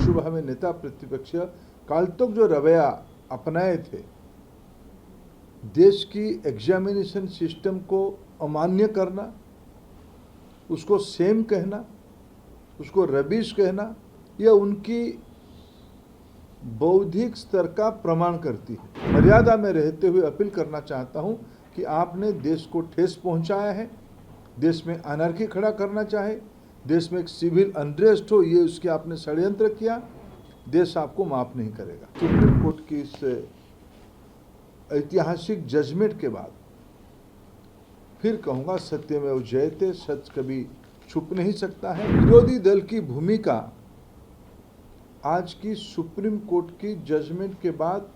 लोकसभा में नेता प्रतिपक्ष काल तक जो रवैया अपनाए थे, देश की एग्जामिनेशन सिस्टम को अमान्य करना, उसको सेम कहना, उसको रबिश कहना, यह उनकी बौद्धिक स्तर का प्रमाण करती है। मर्यादा में रहते हुए अपील करना चाहता हूं कि आपने देश को ठेस पहुंचाया है, देश में अनर्की खड़ा करना चाहे, देश में एक सिविल अनरेस्ट हो, ये उसके आपने षड्यंत्र किया, देश आपको माफ नहीं करेगा। सुप्रीम कोर्ट की इस ऐतिहासिक जजमेंट के बाद फिर कहूँगा, सत्यमेव जयते, सत्य कभी छुप नहीं सकता है। विरोधी दल की भूमिका आज की सुप्रीम कोर्ट की जजमेंट के बाद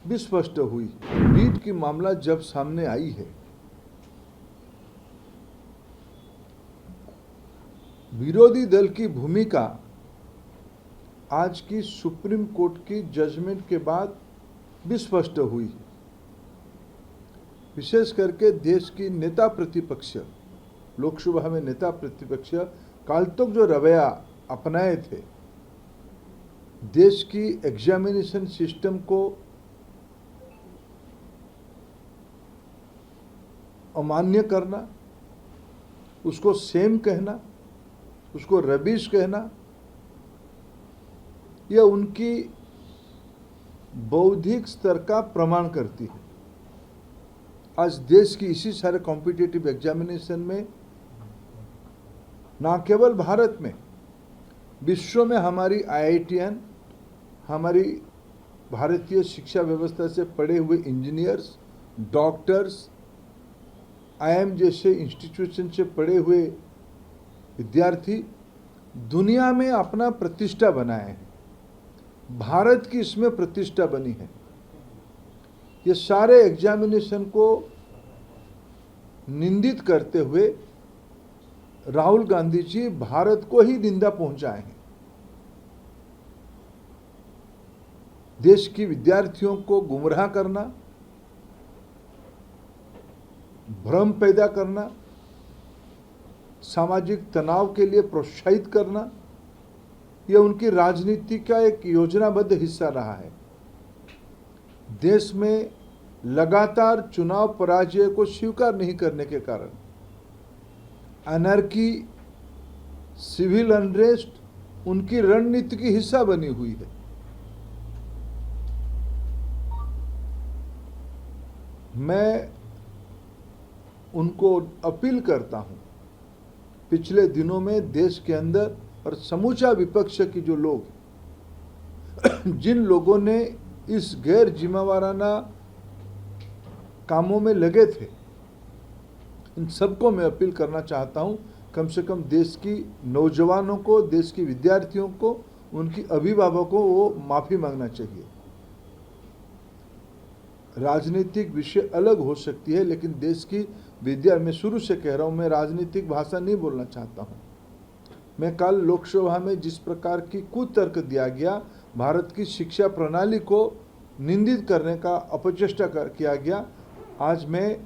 भी स्पष्ट हुई। नीट की मामला जब सामने आई है, विरोधी दल की भूमिका आज की सुप्रीम कोर्ट की जजमेंट के बाद भी स्पष्ट हुई। विशेष करके देश की नेता प्रतिपक्ष, लोकसभा में नेता प्रतिपक्ष काल तक जो रवैया अपनाए थे, देश की एग्जामिनेशन सिस्टम को अमान्य करना, उसको सेम कहना, उसको रबिश कहना, यह उनकी बौद्धिक स्तर का प्रमाण करती है। आज देश की इसी सारे कॉम्पिटिटिव एग्जामिनेशन में ना केवल भारत में, विश्व में हमारी आईआईटीएन, हमारी भारतीय शिक्षा व्यवस्था से पढ़े हुए इंजीनियर्स, डॉक्टर्स, आईआईएम जैसे इंस्टीट्यूशन से पढ़े हुए विद्यार्थी दुनिया में अपना प्रतिष्ठा बनाए हैं। भारत की इसमें प्रतिष्ठा बनी है। ये सारे एग्जामिनेशन को निंदित करते हुए राहुल गांधी जी भारत को ही निंदा पहुंचाए हैं। देश की विद्यार्थियों को गुमराह करना, भ्रम पैदा करना, सामाजिक तनाव के लिए प्रोत्साहित करना, यह उनकी राजनीति का एक योजनाबद्ध हिस्सा रहा है। देश में लगातार चुनाव पराजय को स्वीकार नहीं करने के कारण अनर्की, सिविल अनरेस्ट उनकी रणनीति की हिस्सा बनी हुई है। मैं उनको अपील करता हूं, पिछले दिनों में देश के अंदर और समूचा विपक्ष की जो लोग, जिन लोगों ने इस गैर जिम्मेवाराना कामों में लगे थे, इन सबको मैं अपील करना चाहता हूं, कम से कम देश की नौजवानों को, देश की विद्यार्थियों को, उनकी अभिभावकों को वो माफी मांगना चाहिए। राजनीतिक विषय अलग हो सकती है, लेकिन देश की मैं शुरू से कह रहा हूं, मैं राजनीतिक भाषा नहीं बोलना चाहता हूं। मैं कल लोकसभा में जिस प्रकार की कुतर्क दिया गया, भारत की शिक्षा प्रणाली को निंदित करने का अपचेष्टा किया गया, आज मैं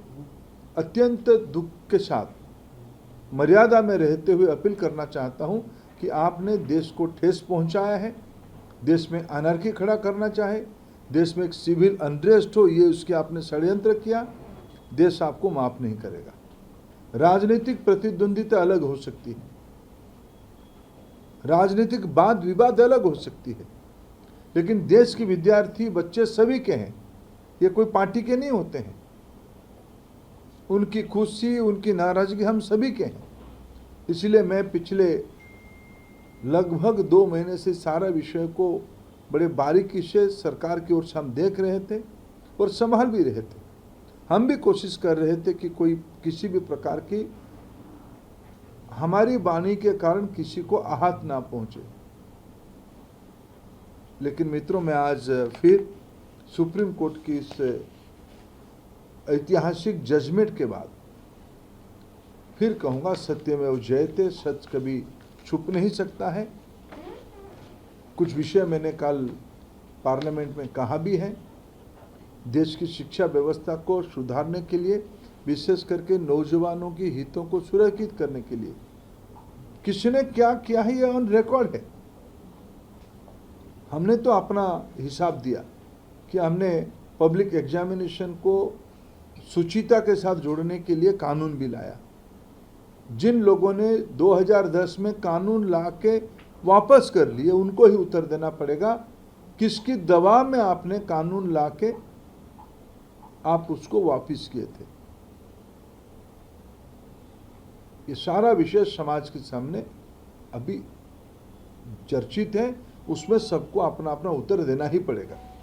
अत्यंत दुख के साथ मर्यादा में रहते हुए अपील करना चाहता हूं कि आपने देश को ठेस पहुंचाया है, देश में अनर्की खड़ा करना चाहे, देश में एक सिविल अनरेस्ट हो, ये उसके आपने षड्यंत्र किया, देश आपको माफ नहीं करेगा। राजनीतिक प्रतिद्वंदिता अलग हो सकती है, राजनीतिक वाद विवाद अलग हो सकती है, लेकिन देश के विद्यार्थी बच्चे सभी के हैं, ये कोई पार्टी के नहीं होते हैं। उनकी खुशी, उनकी नाराजगी हम सभी के हैं। इसलिए मैं पिछले लगभग 2 महीने से सारा विषय को बड़े बारीकी से सरकार की ओर से हम देख रहे थे और संभाल भी रहे थे। हम भी कोशिश कर रहे थे कि कोई किसी भी प्रकार की हमारी वाणी के कारण किसी को आहत ना पहुंचे। लेकिन मित्रों, मैं आज फिर सुप्रीम कोर्ट की इस ऐतिहासिक जजमेंट के बाद फिर कहूँगा, सत्यमेव जयते, सत्य कभी छुप नहीं सकता है। कुछ विषय मैंने कल पार्लियामेंट में कहा भी है। देश की शिक्षा व्यवस्था को सुधारने के लिए, विशेष करके नौजवानों की हितों को सुरक्षित करने के लिए किसी ने क्या किया है, यह ऑन रिकॉर्ड है। हमने तो अपना हिसाब दिया कि हमने पब्लिक एग्जामिनेशन को शुचिता के साथ जोड़ने के लिए कानून भी लाया। जिन लोगों ने 2010 में कानून ला के वापस कर लिए उनको ही उत्तर देना पड़ेगा किसकी दबाव में आपने कानून ला के आप उसको वापस किए थे। ये सारा विषय समाज के सामने अभी चर्चित है, उसमें सबको अपना अपना उत्तर देना ही पड़ेगा।